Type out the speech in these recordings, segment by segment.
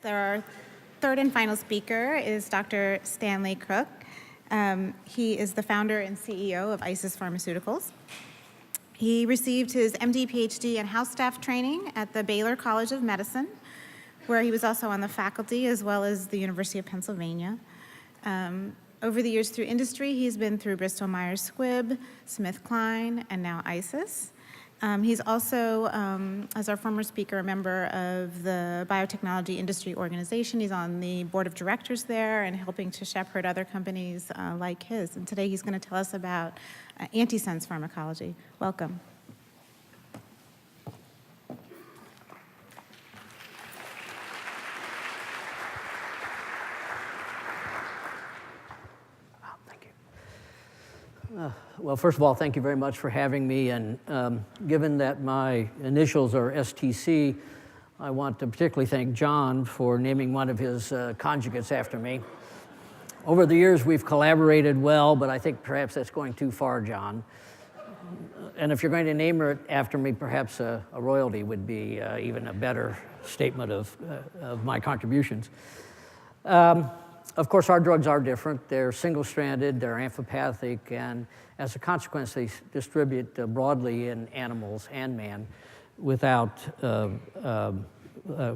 Our third and final speaker is Dr. Stanley Crooke. He is the founder and CEO of RNases Pharmaceuticals. He received his MD, PhD, and house staff training at the Baylor College of Medicine, where he was also on the faculty, as well as the University of Pennsylvania. Over the years through industry, he's been through Bristol Myers Squibb, SmithKline, and now RNases. He's also, as our former speaker, a member of the Biotechnology Industry Organization. He's on the board of directors there and helping to shepherd other companies like his. And today he's going to tell us about Antisense pharmacology. Welcome. Well, first of all, thank you very much for having me. And given that my initials are STC, I want to particularly thank John for naming one of his conjugates after me. Over the years, we've collaborated well, but I think perhaps that's going too far, John. And if you're going to name it after me, perhaps a royalty would be even a better statement of my contributions. Of course, our drugs are different. They're single-stranded, they're amphipathic, and as a consequence, they distribute broadly in animals and man without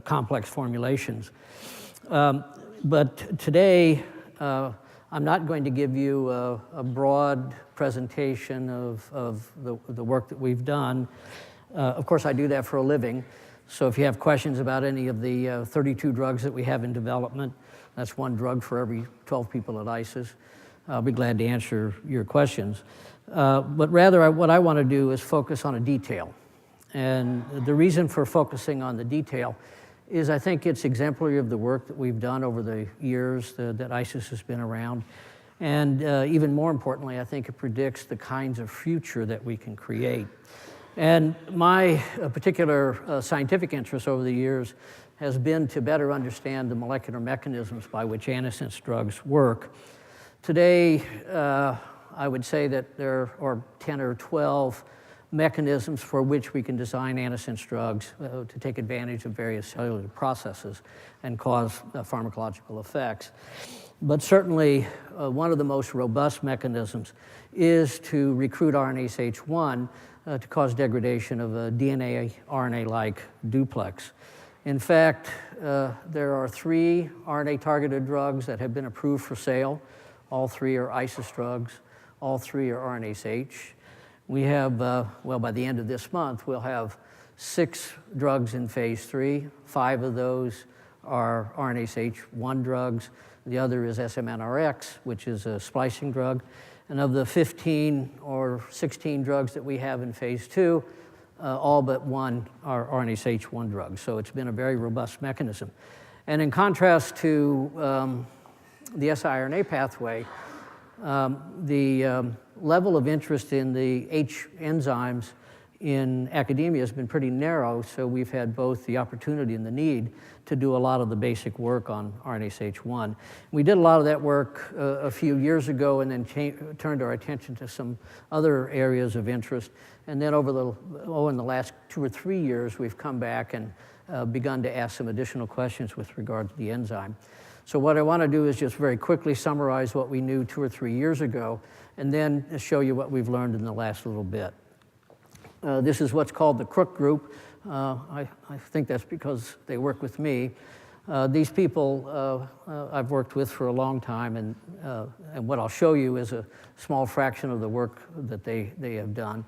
complex formulations. But today, I'm not going to give you a broad presentation of the work that we've done. Of course, I do that for a living, so if you have questions about any of the 32 drugs that we have in development, that's one drug for every 12 people at RNases. I'll be glad to answer your questions. But rather, what I want to do is focus on a detail. And the reason for focusing on the detail is I think it's exemplary of the work that we've done over the years that RNases has been around. And even more importantly, I think it predicts the kinds of future that we can create. And my particular scientific interest over the years has been to better understand the molecular mechanisms by which antisense drugs work. Today, I would say that there are 10 or 12 mechanisms for which we can design antisense drugs to take advantage of various cellular processes and cause pharmacological effects. But certainly, one of the most robust mechanisms is to recruit RNase H1 to cause degradation of a DNA RNA-like duplex. In fact, there are 3 RNA-targeted drugs that have been approved for sale. All 3 are RNases drugs. All 3 are RNase H. We have, well, by the end of this month, we'll have 6 drugs in phase 3. 5 of those are RNase H1 drugs. The other is SMNRX, which is a splicing drug. And of the 15 or 16 drugs that we have in phase 2, all but 1 are RNase H1 drugs. So it's been a very robust mechanism. And in contrast to the siRNA pathway, the level of interest in the H enzymes in academia has been pretty narrow, so we've had both the opportunity and the need to do a lot of the basic work on RNase H1. We did a lot of that work a few years ago and then turned our attention to some other areas of interest. And then in the last 2 or 3 years, we've come back and begun to ask some additional questions with regard to the enzyme. So what I want to do is just very quickly summarize what we knew 2 or 3 years ago, and then show you what we've learned in the last little bit. This is what's called the Crooke group. I think that's because they work with me. These people I've worked with for a long time, and what I'll show you is a small fraction of the work that they have done.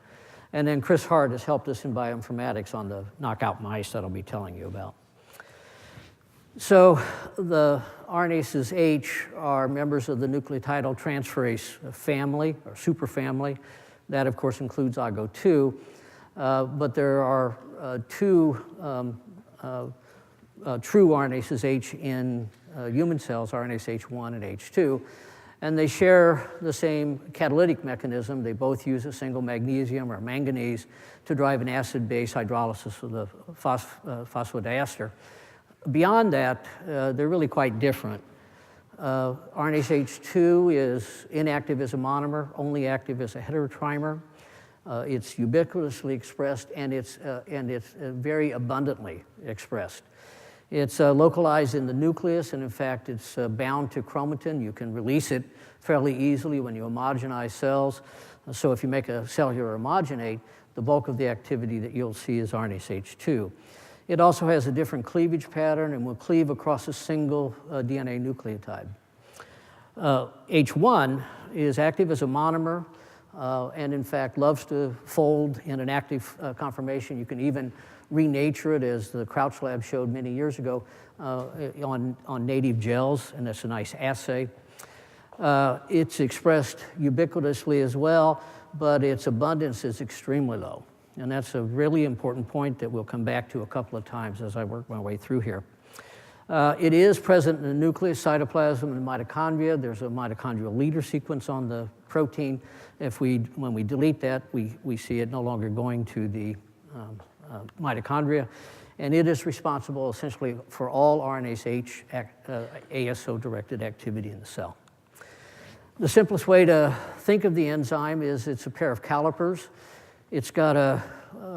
And then Chris Hart has helped us in bioinformatics on the knockout mice that I'll be telling you about. So the RNases H are members of the nucleotide family, or superfamily. That, of course, includes OGO2. But there are 2 true RNases H in human cells, RNase H1 and H2, and they share the same catalytic mechanism. They both use a single magnesium or manganese to drive an acid-base hydrolysis of the phosphodiester. Beyond that, they're really quite different. RNase H2 is inactive as a monomer, only active as a heterotrimer. It's ubiquitously expressed, and it's very abundantly expressed. It's localized in the nucleus, and in fact, it's bound to chromatin. You can release it fairly easily when you homogenize cells. So if you make a cellular homogenate, the bulk of the activity that you'll see is RNase H2. It also has a different cleavage pattern and will cleave across a single DNA nucleotide. H1 is active as a monomer and in fact loves to fold in an active conformation. You can even renature it, as the Crouch lab showed many years ago, on native gels, and that's a nice assay. It's expressed ubiquitously as well, but its abundance is extremely low. And that's a really important point that we'll come back to a couple of times as I work my way through here. It is present in the nucleus, cytoplasm, and mitochondria. There's a mitochondrial leader sequence on the protein. When we delete that, we see it no longer going to the mitochondria. And it is responsible essentially for all RNase H ASO-directed activity in the cell. The simplest way to think of the enzyme is it's a pair of calipers. It's got a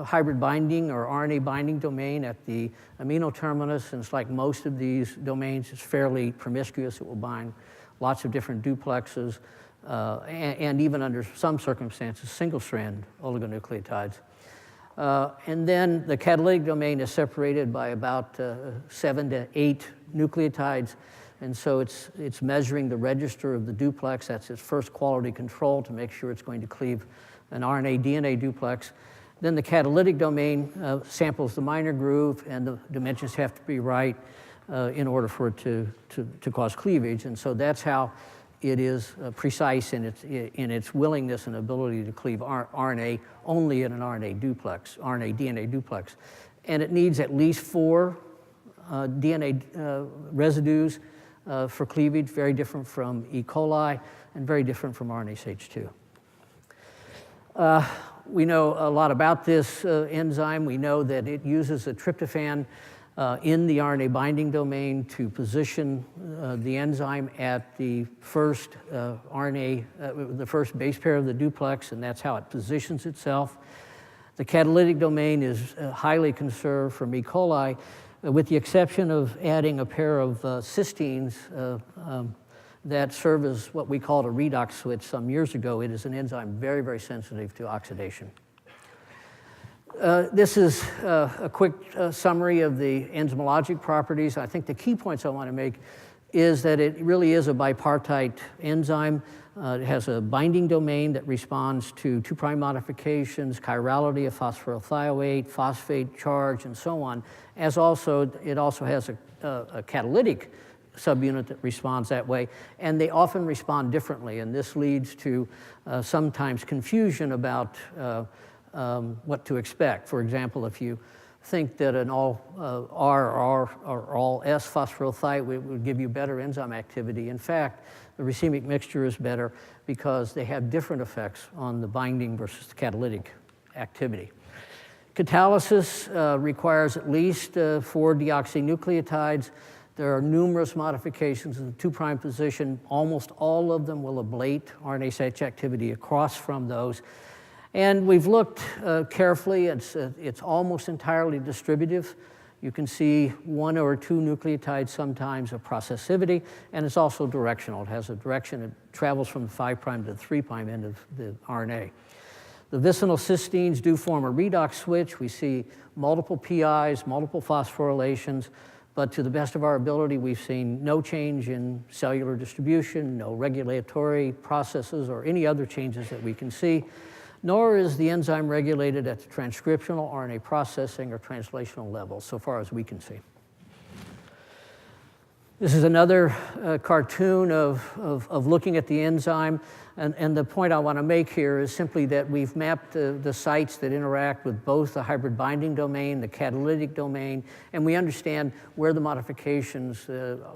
hybrid binding or RNA binding domain at the amino terminus, and it's like most of these domains, it's fairly promiscuous. It will bind lots of different duplexes, and even under some circumstances, single-strand oligonucleotides. And then the catalytic domain is separated by about 7 to 8 nucleotides, and so it's measuring the register of the duplex. That's its first quality control to make sure it's going to cleave an RNA-DNA duplex. Then the catalytic domain samples the minor groove, and the dimensions have to be right in order for it to cause cleavage. And so that's how it is precise in its willingness and ability to cleave RNA only in an RNA duplex, RNA-DNA duplex. And it needs at least 4 DNA residues for cleavage, very different from E. coli and very different from RNase H2. We know a lot about this enzyme. We know that it uses a tryptophan in the RNA binding domain to position the enzyme at the first the first base pair of the duplex, and that's how it positions itself. The catalytic domain is highly conserved from E. coli, with the exception of adding a pair of cysteines that serve as what we called a redox switch some years ago. It is an enzyme very, very sensitive to oxidation. This is a quick summary of the enzymologic properties. I think the key points I want to make is that it really is a bipartite enzyme. It has a binding domain that responds to 2' modifications, chirality of phosphorothioate, phosphate charge, and so on. It also has a catalytic subunit that responds that way, and they often respond differently, and this leads to sometimes confusion about what to expect. For example, if you think that an all R or all S phosphorothioate would give you better enzyme activity, in fact, the racemic mixture is better because they have different effects on the binding versus the catalytic activity. Catalysis requires at least 4 deoxynucleotides. There are numerous modifications in the 2' position. Almost all of them will ablate RNase H activity across from those. And we've looked carefully. It's almost entirely distributive. You can see 1 or 2 nucleotides sometimes of processivity, and it's also directional. It has a direction. It travels from the 5' to the 3' end of the RNA. The vicinal cysteines do form a redox switch. We see multiple PIs, multiple phosphorylations, but to the best of our ability, we've seen no change in cellular distribution, no regulatory processes, or any other changes that we can see, nor is the enzyme regulated at the transcriptional, RNA processing, or translational level, so far as we can see. This is another cartoon of looking at the enzyme, and the point I want to make here is simply that we've mapped the sites that interact with both the hybrid binding domain, the catalytic domain, and we understand where the modifications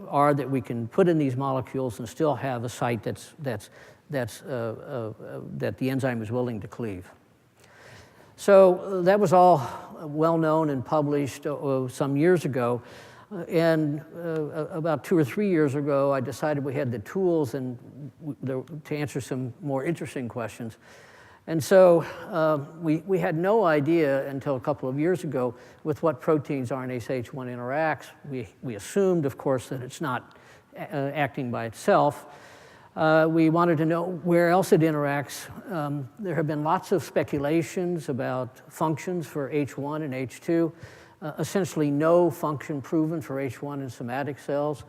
are that we can put in these molecules and still have a site that the enzyme is willing to cleave. So that was all well known and published some years ago. And about 2 or 3 years ago, I decided we had the tools to answer some more interesting questions. And so we had no idea until a couple of years ago with what proteins RNase H1 interacts. We assumed, of course, that it's not acting by itself. We wanted to know where else it interacts. There have been lots of speculations about functions for H1 and H2. Essentially no function proven for H1 in somatic cells.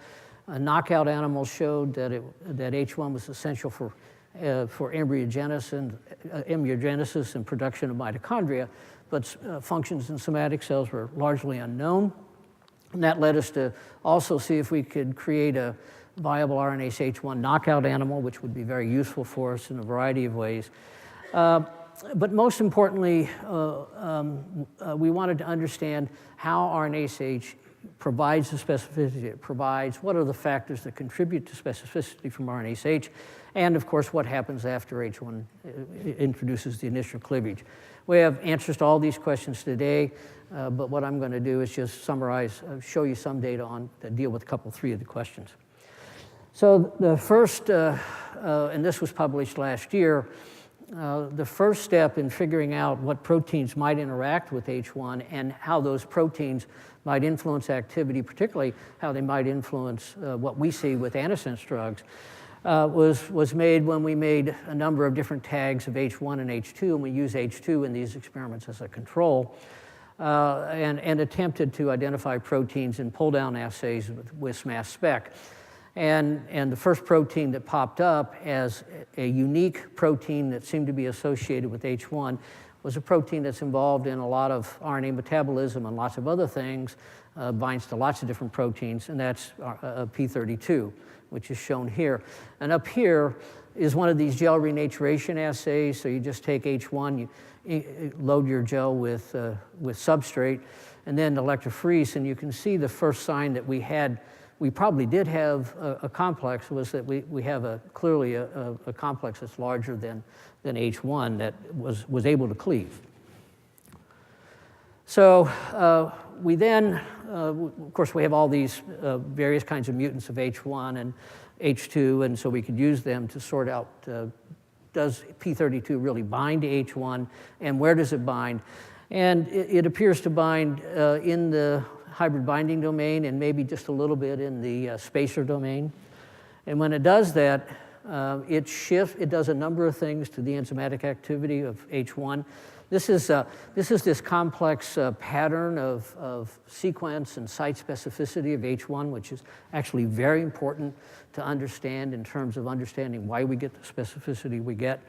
Knockout animals showed that H1 was essential for embryogenesis and production of mitochondria, but functions in somatic cells were largely unknown. And that led us to also see if we could create a viable RNase H1 knockout animal, which would be very useful for us in a variety of ways. But most importantly, we wanted to understand how RNase H provides the specificity it provides, what are the factors that contribute to specificity from RNase H, and of course, what happens after H1 introduces the initial cleavage. We have answers to all these questions today, but what I'm going to do is just summarize, show you some data that deal with three of the questions. So the first, and this was published last year, the first step in figuring out what proteins might interact with H1 and how those proteins might influence activity, particularly how they might influence what we see with antisense drugs, was made when we made a number of different tags of H1 and H2, and we use H2 in these experiments as a control, and attempted to identify proteins in pull-down assays with mass spec. And the first protein that popped up as a unique protein that seemed to be associated with H1 was a protein that's involved in a lot of RNA metabolism and lots of other things, binds to lots of different proteins, and that's P32, which is shown here. And up here is one of these gel renaturation assays. So you just take H1, you load your gel with substrate, and then electrophoresis, and you can see the first sign that we probably did have a complex was that we have clearly a complex that's larger than H1 that was able to cleave. So we then, of course, we have all these various kinds of mutants of H1 and H2, and so we could use them to sort out does P32 really bind to H1, and where does it bind? And it appears to bind in the hybrid binding domain and maybe just a little bit in the spacer domain. And when it does that, it does a number of things to the enzymatic activity of H1. This is this complex pattern of sequence and site specificity of H1, which is actually very important to understand in terms of understanding why we get the specificity we get.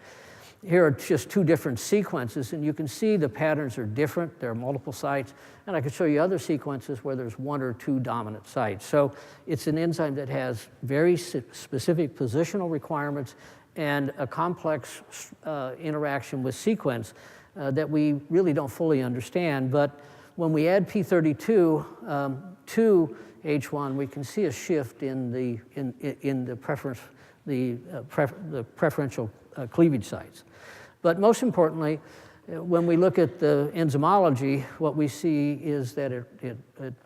Here are just two different sequences, and you can see the patterns are different. There are multiple sites, and I could show you other sequences where there's one or two dominant sites. So it's an enzyme that has very specific positional requirements and a complex interaction with sequence that we really don't fully understand. But when we add P32 to H1, we can see a shift in the preferential cleavage sites. But most importantly, when we look at the enzymology, what we see is that it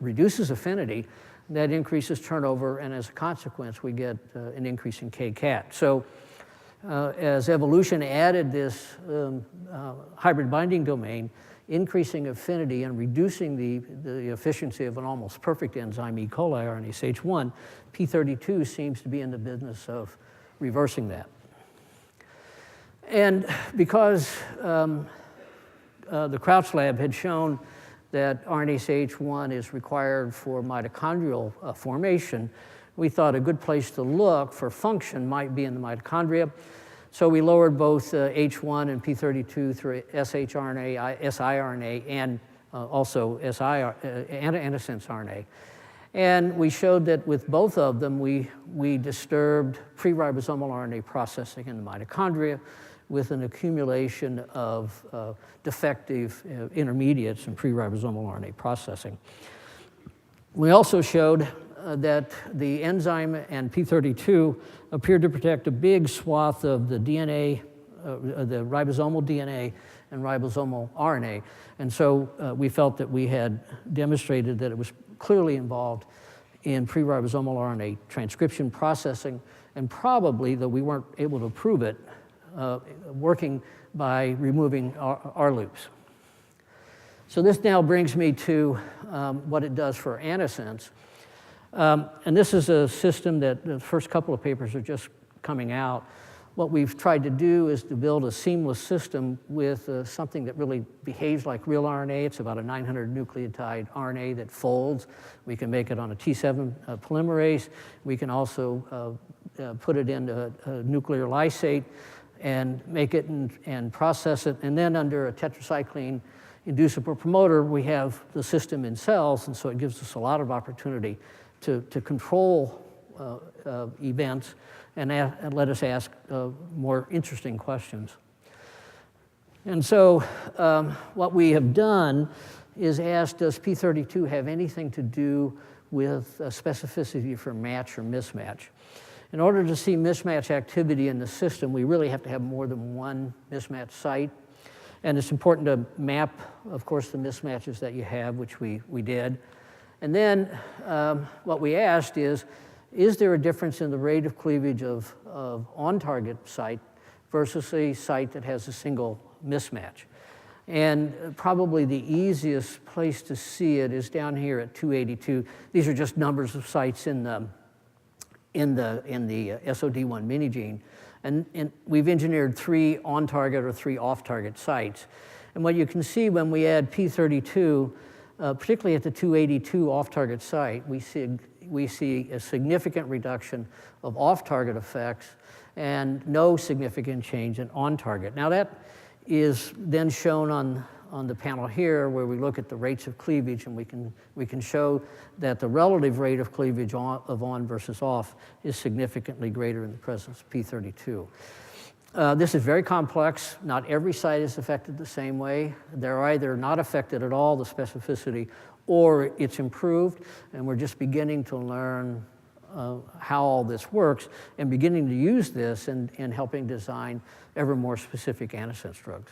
reduces affinity, that increases turnover, and as a consequence, we get an increase in Kcat. So as evolution added this hybrid binding domain, increasing affinity and reducing the efficiency of an almost perfect enzyme, E. coli RNase H1, P32 seems to be in the business of reversing that. And because the Crouch lab had shown that RNase H1 is required for mitochondrial formation, we thought a good place to look for function might be in the mitochondria. So we lowered both H1 and P32 through shRNA, siRNA, and also antisense RNA. And we showed that with both of them, we disturbed pre-ribosomal RNA processing in the mitochondria with an accumulation of defective intermediates in pre-ribosomal RNA processing. We also showed that the enzyme and P32 appeared to protect a big swath of the DNA, the ribosomal DNA and ribosomal RNA. And so we felt that we had demonstrated that it was clearly involved in pre-ribosomal RNA transcription processing, and probably, though we weren't able to prove it, working by removing R loops. So this now brings me to what it does for Antisense. And this is a system that the first couple of papers are just coming out. What we've tried to do is to build a seamless system with something that really behaves like real RNA. It's about a 900 nucleotide RNA that folds. We can make it on a T7 polymerase. We can also put it into a nuclear lysate and make it and process it. And then under a tetracycline inducible promoter, we have the system in cells, and so it gives us a lot of opportunity to control events and let us ask more interesting questions. And so what we have done is asked, does P32 have anything to do with specificity for match or mismatch? In order to see mismatch activity in the system, we really have to have more than one mismatch site. And it's important to map, of course, the mismatches that you have, which we did. And then what we asked is there a difference in the rate of cleavage of on-target site versus a site that has a single mismatch? And probably the easiest place to see it is down here at 282. These are just numbers of sites in the SOD1 mini gene. And we've engineered 3 on-target or 3 off-target sites. And what you can see when we add P32, particularly at the 282 off-target site, we see a significant reduction of off-target effects and no significant change in on-target. Now that is then shown on the panel here, where we look at the rates of cleavage, and we can show that the relative rate of cleavage of on versus off is significantly greater in the presence of P32. This is very complex. Not every site is affected the same way. They're either not affected at all, the specificity, or it's improved, and we're just beginning to learn how all this works and beginning to use this in helping design ever more specific antisense drugs.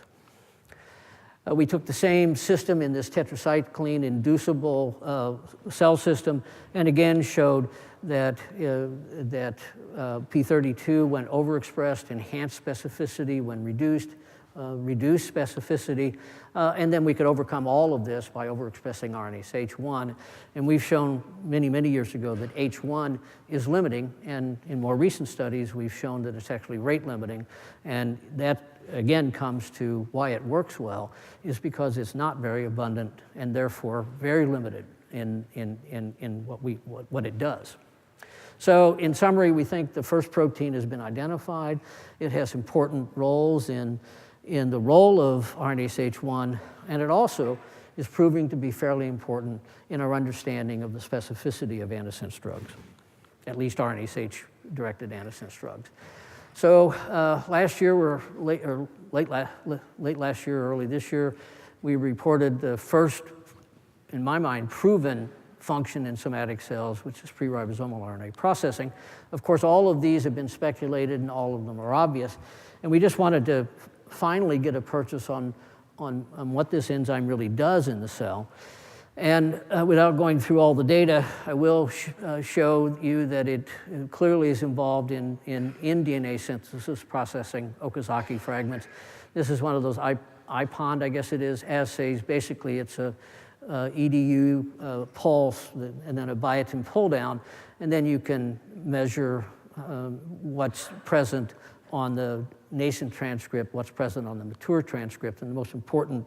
We took the same system in this tetracycline inducible cell system and again showed that P32, when overexpressed, enhanced specificity, when reduced specificity, and then we could overcome all of this by overexpressing RNase H1. And we've shown many, many years ago that H1 is limiting, and in more recent studies, we've shown that it's actually rate limiting, and that again comes to why it works well, is because it's not very abundant and therefore very limited in what it does. So in summary, we think the first protein has been identified. It has important roles in the role of RNase H1, and it also is proving to be fairly important in our understanding of the specificity of antisense drugs, at least RNase H-directed antisense drugs. So last year, or late last year, early this year, we reported the first, in my mind, proven function in somatic cells, which is pre-ribosomal RNA processing. Of course, all of these have been speculated, and all of them are obvious. And we just wanted to finally get a purchase on what this enzyme really does in the cell. And without going through all the data, I will show you that it clearly is involved in DNA synthesis, processing Okazaki fragments. This is one of those IPOND, I guess it is, assays. Basically, it's a EDU pulse and then a biotin pull down, and then you can measure what's present on the nascent transcript, what's present on the mature transcript, and the most important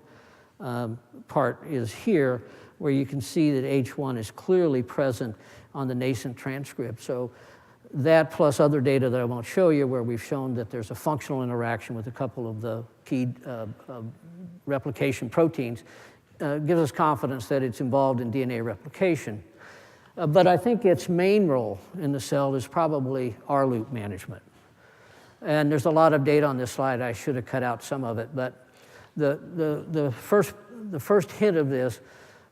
part is here, where you can see that H1 is clearly present on the nascent transcript. So that plus other data that I won't show you, where we've shown that there's a functional interaction with a couple of the key replication proteins, gives us confidence that it's involved in DNA replication. But I think its main role in the cell is probably R-loop management. And there's a lot of data on this slide. I should have cut out some of it, but the first hint of this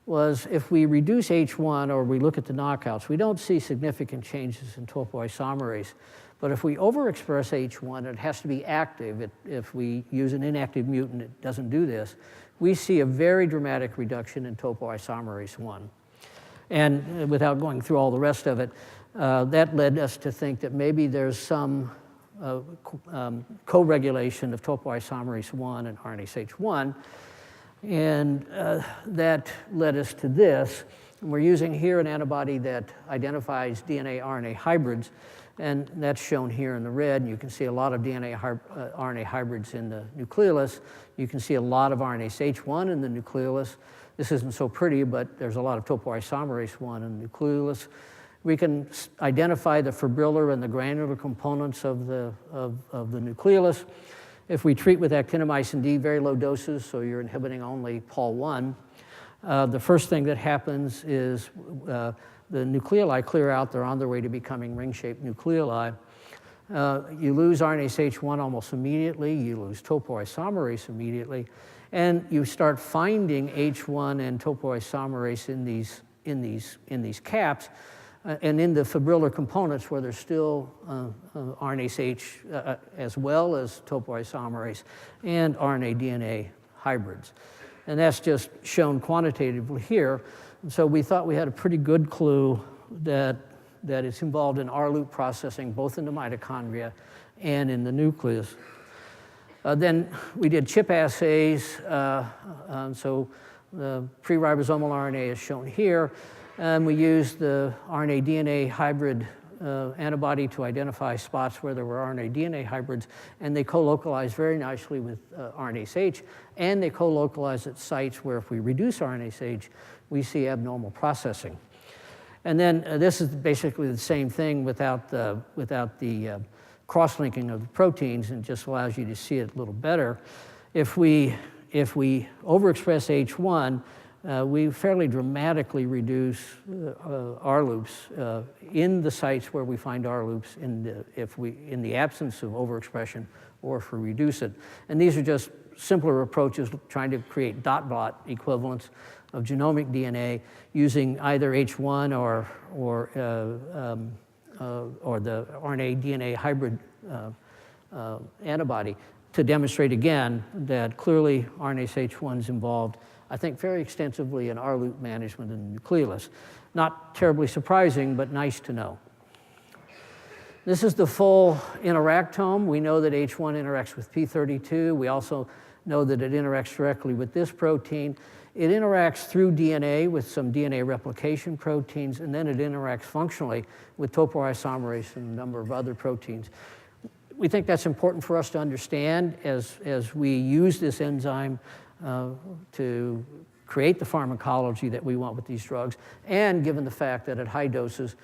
was if we reduce H1 or we look at the knockouts, we don't see significant changes in topoisomerase. But if we overexpress H1, it has to be active. If we use an inactive mutant, it doesn't do this. We see a very dramatic reduction in topoisomerase 1. And without going through all the rest of it, that led us to think that maybe there's some co-regulation of topoisomerase 1 and RNase H1. And that led us to this. And we're using here an antibody that identifies DNA-RNA hybrids, and that's shown here in the red. And you can see a lot of RNA hybrids in the nucleolus. You can see a lot of RNase H1 in the nucleolus. This isn't so pretty, but there's a lot of topoisomerase 1 in the nucleolus. We can identify the fibrillar and the granular components of the nucleolus. If we treat with actinomycin D, very low doses, so you're inhibiting only Pol-1, the first thing that happens is the nucleoli clear out. They're on their way to becoming ring-shaped nucleoli. You lose RNase H1 almost immediately. You lose topoisomerase immediately. And you start finding H1 and topoisomerase in these caps. And in the fibrillar components where there's still RNase H as well as topoisomerase and RNA DNA hybrids. And that's just shown quantitatively here. And so we thought we had a pretty good clue that it's involved in R-loop processing, both in the mitochondria and in the nucleus. Then we did chip assays. So the pre-ribosomal RNA is shown here. And we used the RNA DNA hybrid antibody to identify spots where there were RNA DNA hybrids, and they co-localize very nicely with RNase H, and they co-localize at sites where if we reduce RNase H, we see abnormal processing. And then this is basically the same thing without the cross-linking of the proteins, and just allows you to see it a little better. If we overexpress H1, we fairly dramatically reduce R loops in the sites where we find R loops in the absence of overexpression, or if we reduce it. And these are just simpler approaches trying to create dot-blot equivalents of genomic DNA using either H1 or the RNA DNA hybrid antibody to demonstrate again that clearly RNase H1 is involved, I think, very extensively in R-loop management in the nucleolus. Not terribly surprising, but nice to know. This is the full interactome. We know that H1 interacts with P32. We also know that it interacts directly with this protein. It interacts through DNA with some DNA replication proteins, and then it interacts functionally with topoisomerase and a number of other proteins. We think that's important for us to understand as we use this enzyme to create the pharmacology that we want with these drugs, and given the fact that at high doses,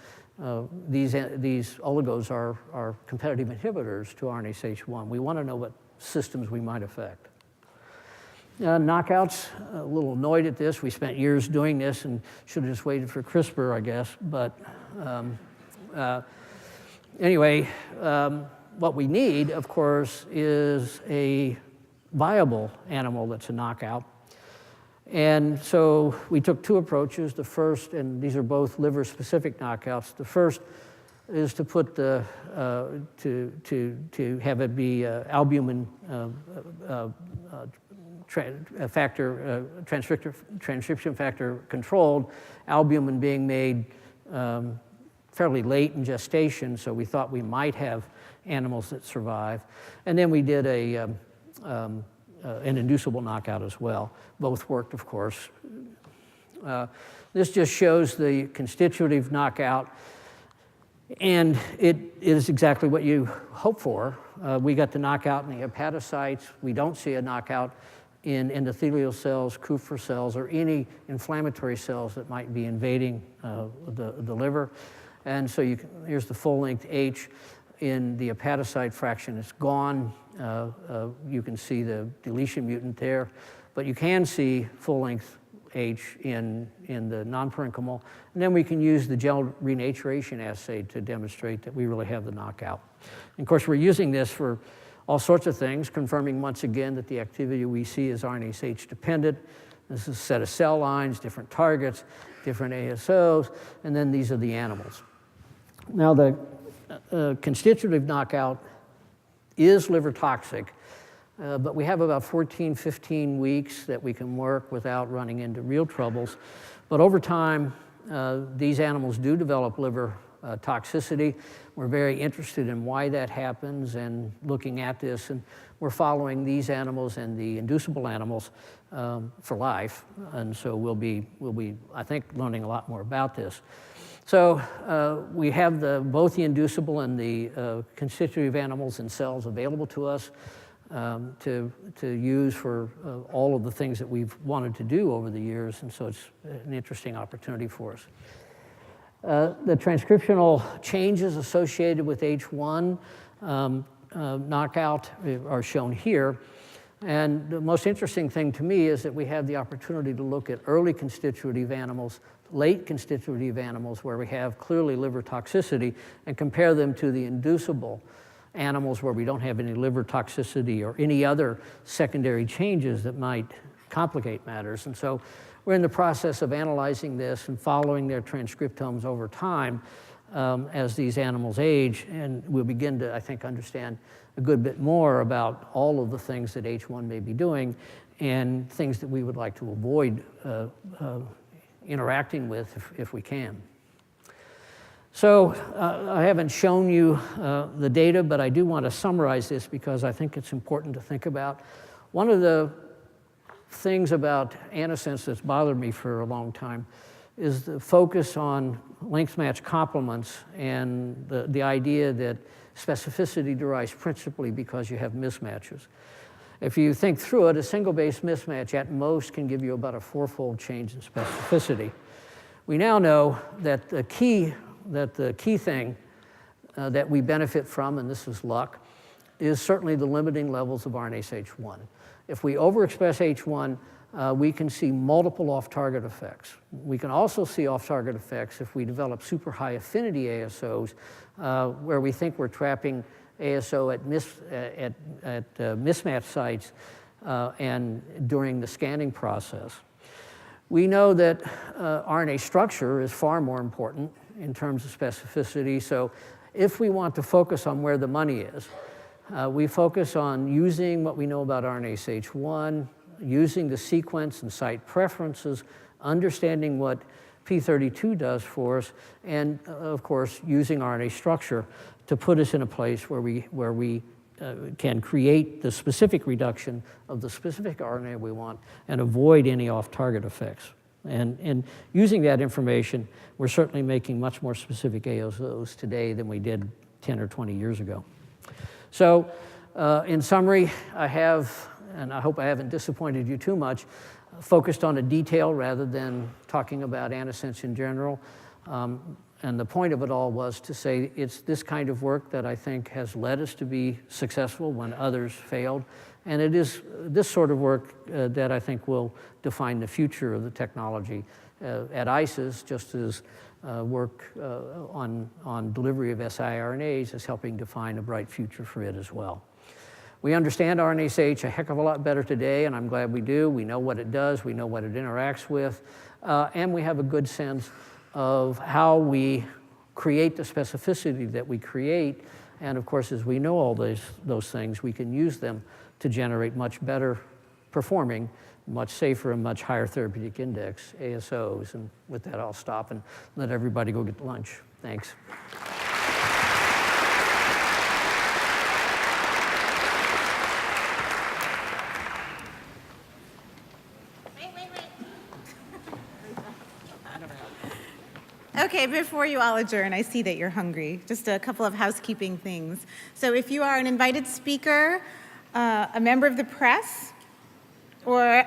these oligos are competitive inhibitors to RNase H1. We want to know what systems we might affect. Knockouts, a little annoyed at this. We spent years doing this and should have just waited for CRISPR, I guess. But anyway, what we need, of course, is a viable animal that's a knockout. And so we took two approaches. The first, and these are both liver-specific knockouts. The first is to put the to have it be albumin transcription factor controlled, albumin being made fairly late in gestation, so we thought we might have animals that survive. And then we did an inducible knockout as well. Both worked, of course. This just shows the constitutive knockout, and it is exactly what you hope for. We got the knockout in the hepatocytes. We don't see a knockout in endothelial cells, Kupffer cells, or any inflammatory cells that might be invading the liver. And so here's the full-length H. In the hepatocyte fraction, it's gone. You can see the deletion mutant there, but you can see full-length H in the non-parenchymal. And then we can use the gel renaturation assay to demonstrate that we really have the knockout. And of course, we're using this for all sorts of things, confirming once again that the activity we see is RNase H dependent. This is a set of cell lines, different targets, different ASOs, and then these are the animals. Now, the constitutive knockout is liver toxic, but we have about 14, 15 weeks that we can work without running into real troubles. But over time, these animals do develop liver toxicity. We're very interested in why that happens and looking at this, and we're following these animals and the inducible animals for life, and so we'll be, I think, learning a lot more about this. So we have both the inducible and the constitutive animals and cells available to us to use for all of the things that we've wanted to do over the years, and so it's an interesting opportunity for us. The transcriptional changes associated with H1 knockout are shown here. And the most interesting thing to me is that we have the opportunity to look at early constitutive animals, late constitutive animals where we have clearly liver toxicity, and compare them to the inducible animals where we don't have any liver toxicity or any other secondary changes that might complicate matters. And so we're in the process of analyzing this and following their transcriptomes over time as these animals age, and we'll begin to, I think, understand a good bit more about all of the things that H1 may be doing and things that we would like to avoid interacting with if we can. So I haven't shown you the data, but I do want to summarize this because I think it's important to think about. One of the things about Antisense that's bothered me for a long time is the focus on length match complements and the idea that specificity derives principally because you have mismatches. If you think through it, a single base mismatch at most can give you about a 4-fold change in specificity. We now know that the key thing that we benefit from, and this is luck, is certainly the limiting levels of RNase H1. If we overexpress H1, we can see multiple off-target effects. We can also see off-target effects if we develop super high affinity ASOs, where we think we're trapping ASO at mismatch sites and during the scanning process. We know that RNA structure is far more important in terms of specificity. So if we want to focus on where the money is, we focus on using what we know about RNase H1, using the sequence and site preferences, understanding what P32 does for us, and of course, using RNA structure to put us in a place where we can create the specific reduction of the specific RNA we want and avoid any off-target effects. And using that information, we're certainly making much more specific ASOs today than we did 10 or 20 years ago. So in summary, I have, and I hope I haven't disappointed you too much, focused on a detail rather than talking about Antisense in general. And the point of it all was to say it's this kind of work that I think has led us to be successful when others failed. And it is this sort of work that I think will define the future of the technology at ICES, just as work on delivery of siRNAs is helping define a bright future for it as well. We understand RNase H a heck of a lot better today, and I'm glad we do. We know what it does, we know what it interacts with, and we have a good sense of how we create the specificity that we create. And of course, as we know all those things, we can use them to generate much better performing, much safer and much higher therapeutic index ASOs. And with that, I'll stop and let everybody go get lunch. Thanks. Okay, before you all adjourn, I see that you're hungry. Just a couple of housekeeping things. So if you are an invited speaker, a member of the press, or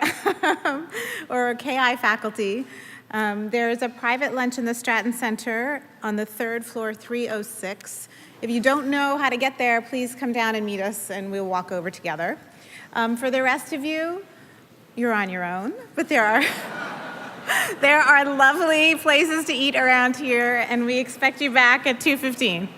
KI faculty, there is a private lunch in the Stratton Center on the 3rd floor, 306. If you don't know how to get there, please come down and meet us, and we'll walk over together. For the rest of you, you're on your own, but there are lovely places to eat around here, and we expect you back at 2:15.